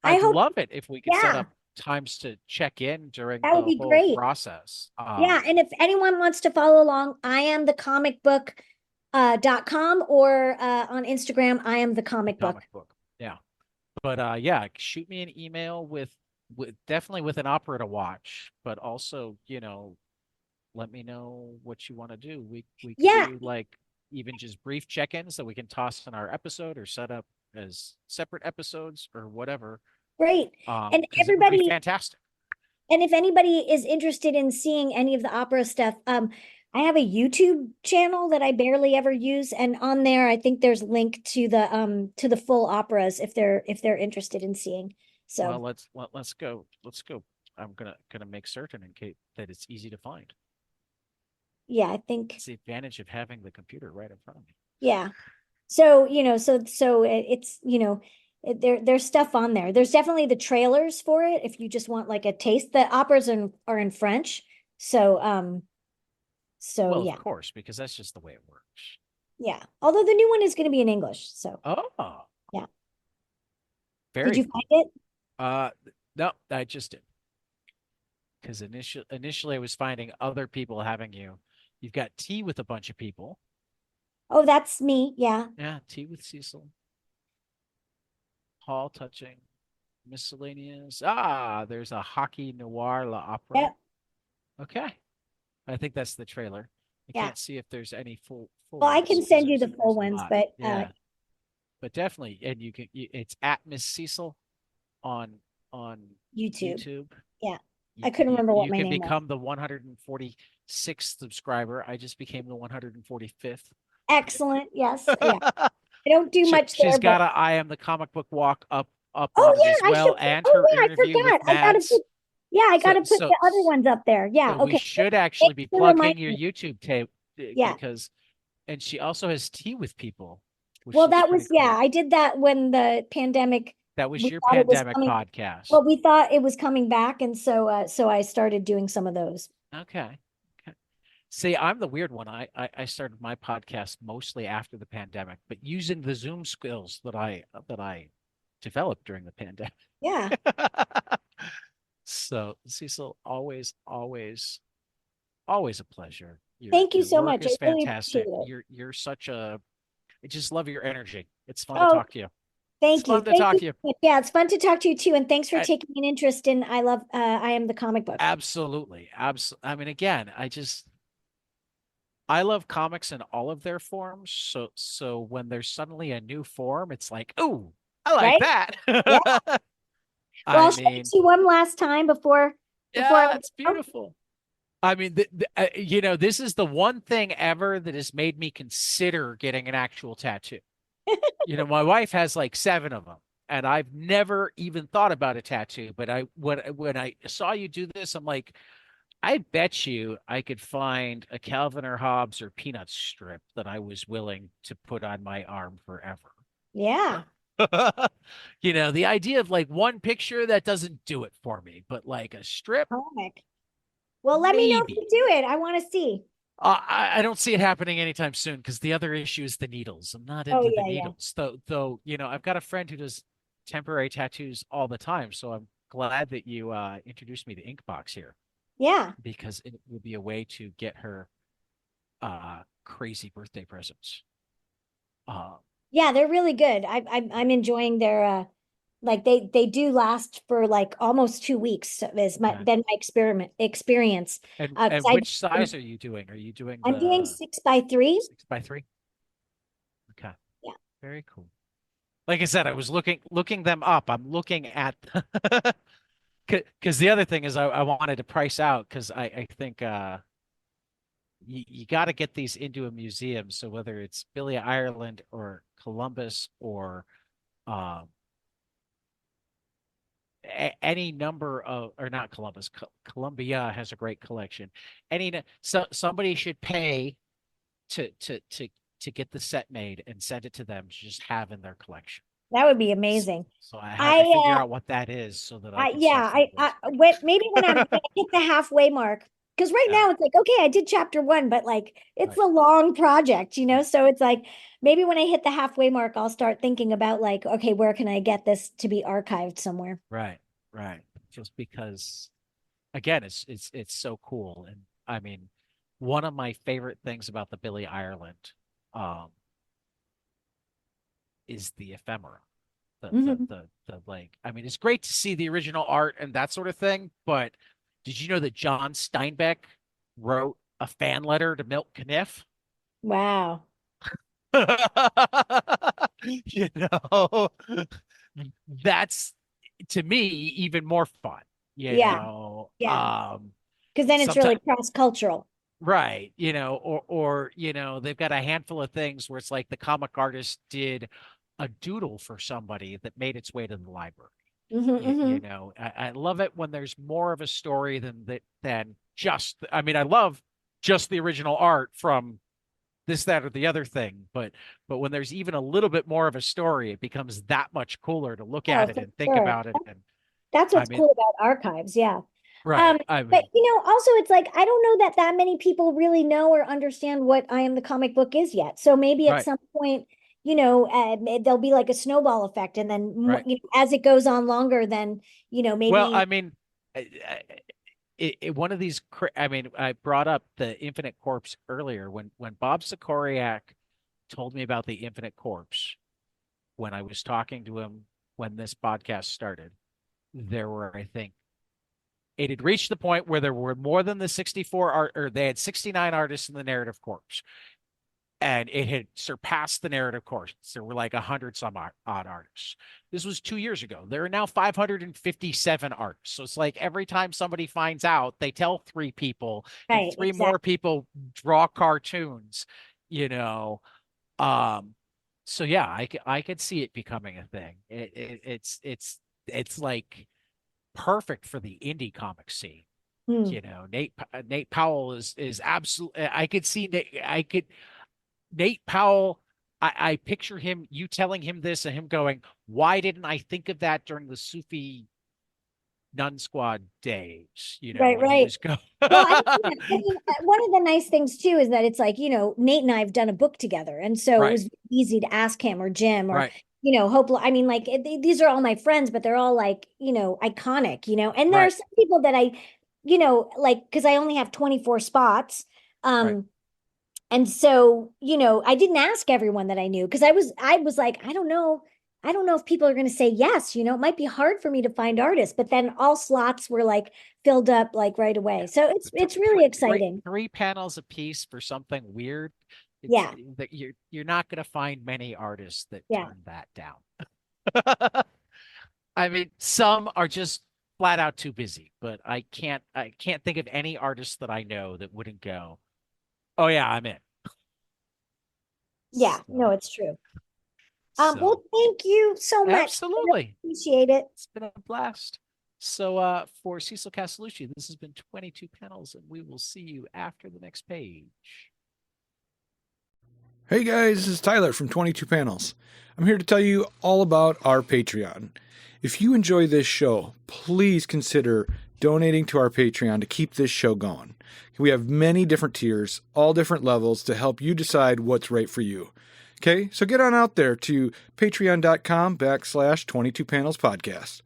I I'd hope, love it if we could set yeah, up times to check in during that would the be whole great. process. Yeah, and if anyone wants to follow along, I am the comic book .com, or on Instagram, I am the The comic book. comic book. Yeah. But yeah, shoot me an email with definitely with an opera to watch, but also, let me know what you want to do. We can Yeah, do, like, even just brief check-ins that we can toss in our episode or set up as separate episodes or whatever. great. And Because it would be everybody, fantastic. and if anybody is interested in seeing any of the opera stuff, I have a YouTube channel that I barely ever use, and on there, I think there's link to the full operas if they're interested in seeing. Well, So let's go. Let's go. I'm gonna make certain in case that it's easy to find. yeah, I think It's the advantage of having the computer right in front of me. yeah. So it's there's stuff on there. There's definitely the trailers for it if you just want like a taste. The operas are in French, so Well, of yeah, course, because that's just the way it works. yeah. Although the new one is going to be in English, so Oh, yeah. Did very you cool. find it? Uh, no, I just did, because initially I was finding other people having you've got tea with a bunch of people. Oh, that's me. Yeah. Yeah, tea with Cecil, Hall touching, miscellaneous. Ah, there's a hockey noir la opera. Yep. Okay, I think that's the trailer. I Yeah. can't see if there's any full Well, I ones can because send you the full there's a ones, lot. but Yeah, but definitely, and it's at Miss Cecil on on YouTube. YouTube. Yeah. I couldn't remember what You my can name was. become the 146th subscriber. I just became the 145th. Excellent. Yes. Yeah. I don't do She, much she's there, but got a I am the comic book walk up oh on it as yeah, I should well, put, and oh her yeah, I interview with forgot. I gotta Mads. put, yeah, I So gotta put so the other ones up there. Yeah. so we Okay. should actually Thanks be for plugging reminding your me. YouTube tape, Yeah. because and she also has tea with people, which Well, is that pretty was, yeah, cool. I did that when the pandemic, That was we your thought it was pandemic coming. podcast. Well, we thought it was coming back. And so I started doing some of those. Okay. Okay. See, I'm the weird one. I started my podcast mostly after the pandemic, but using the Zoom skills that I developed during the pandemic. Yeah. So, Cecil, always a pleasure. Thank you Your so work much. I is really appreciate fantastic. it. You're such a I just love your energy. It's fun to Oh, talk to you. It's thank you. fun to Thank talk you to you. so much. Yeah, it's fun to talk to you too. And thanks for And taking an interest in I am the comic book. absolutely. I mean, again, I love comics in all of their forms. So when there's suddenly a new form, it's like, "Ooh, I like Right? that." Yeah. Well, I I'll show it mean, to you one last time before yeah, I it's go. beautiful. I mean, this is the one thing ever that has made me consider getting an actual tattoo. My wife has like 7 of them, and I've never even thought about a tattoo. But when I saw you do this, I'm like, I bet you I could find a Calvin or Hobbes or Peanut strip that I was willing to put on my arm forever. Yeah. You know, the idea of like one picture that doesn't do it for me, but like a strip, Comic. Well, let me know if maybe. you do it. I want to see. I don't see it happening anytime soon because the other issue is the needles. I'm not Oh, into the yeah, yeah. needles, though, you know, I've got a friend who does temporary tattoos all the time. So I'm glad that you introduced me to Inkbox here Yeah. because it will be a way to get her crazy birthday presents. Uh, Yeah, they're really good. I'm enjoying their like they do last for like almost 2 weeks is my okay. been my experiment experience. Because And which size are you doing? Are you doing I'm doing the 6 by 3. 6 by 3? Okay, Yeah. very cool. Like I said, I was looking them up. I'm looking at because the other thing is I wanted to price out because I think you got to get these into a museum. So whether it's Billy Ireland or Columbus or um, any number of or not Columbus, Columbia has a great collection. So somebody should pay to to to to get the set made and send it to them to just have in their collection. That would be So, amazing. so I had I to figure out what that is so that I could start yeah, I fundraising. when maybe when I'm when I hit the halfway mark, because right Yeah, now it's like, okay, I did chapter 1, but like it's right, a long project, right, so it's like maybe when I hit the halfway mark, I'll start thinking about like, okay, where can I get this to be archived somewhere? right, right. Just because, again, it's so cool, and I mean, one of my favorite things about the Billy Ireland, um, is the ephemera. Hmm. The like. I mean, it's great to see the original art and that sort of thing, but did you know that John Steinbeck wrote a fan letter to Milt Caniff? Wow. You know, that's to me even more fun, you Yeah, know. yeah. Because then it's really Sometimes cross-cultural. right, you know, or you know, they've got a handful of things where it's like the comic artist did a doodle for somebody that made its way to the library. Hmm. You Hmm. know, I love it when there's more of a story than just I mean, I love just the original art from this, that, or the other thing. But when there's even a little bit more of a story, it becomes that much cooler to look Oh, at it for and think sure. about it. And That's I what's mean, cool about archives. Yeah. right. I But mean, also it's like I don't know that many people really know or understand what I Am the Comic Book is yet. So maybe at right, some point, there'll be like a snowball effect, and then right. as it goes on longer, then Well, maybe I mean, one of these. I mean, I brought up the Infinite Corpse earlier when Bob Sikoriak told me about the Infinite Corpse when I was talking to him when this podcast started. There were, I think, it had reached the point where there were more than the 64 art, or they had 69 artists in the narrative corps, and it had surpassed the narrative corps. There were like 100 some odd artists. This was 2 years ago. There are now 557 artists. So it's like every time somebody finds out, they tell 3 people, and right, 3 more exactly. people draw cartoons, you know. Um, so yeah, I could see it becoming a thing. It's like perfect for the indie comic scene. Hmm. You know, Nate Powell is absolutely. I could see Nate Powell. I picture him, you telling him this, and him going, "Why didn't I think of that during the Sufi Nun Squad days?" You know, Right, when he right. was going. Well, I mean, one of the nice things too is that it's like, Nate and I have done a book together. And so it Right, was easy to ask him or Jim or, right, Hope. I mean, like these are all my friends, but they're all like, iconic, and there are right, some people that like, because I only have 24 spots. right. Um, and so, I didn't ask everyone that I knew because I was like, I don't know. I don't know if people are going to say yes. It might be hard for me to find artists, but then all slots were like filled up like right away. Yeah. So it's really exciting. 3 panels a piece for something weird. It's Yeah. that you're not going to find many artists that Yeah. turn that down. I mean, some are just flat out too busy, but I can't think of any artist that I know that wouldn't go, "Oh yeah, I'm in." Yeah. No, So, it's true. so Well, thank you so much. I really absolutely. appreciate it. It's been a blast. So for Cecil Castellucci, this has been 22 panels, and we will see you after the next page. Hey guys, this is Tyler from 22 Panels. I'm here to tell you all about our Patreon. If you enjoy this show, please consider donating to our Patreon to keep this show going. We have many different tiers, all different levels to help you decide what's right for you. Okay, so get on out there to patreon.com/22panelspodcast.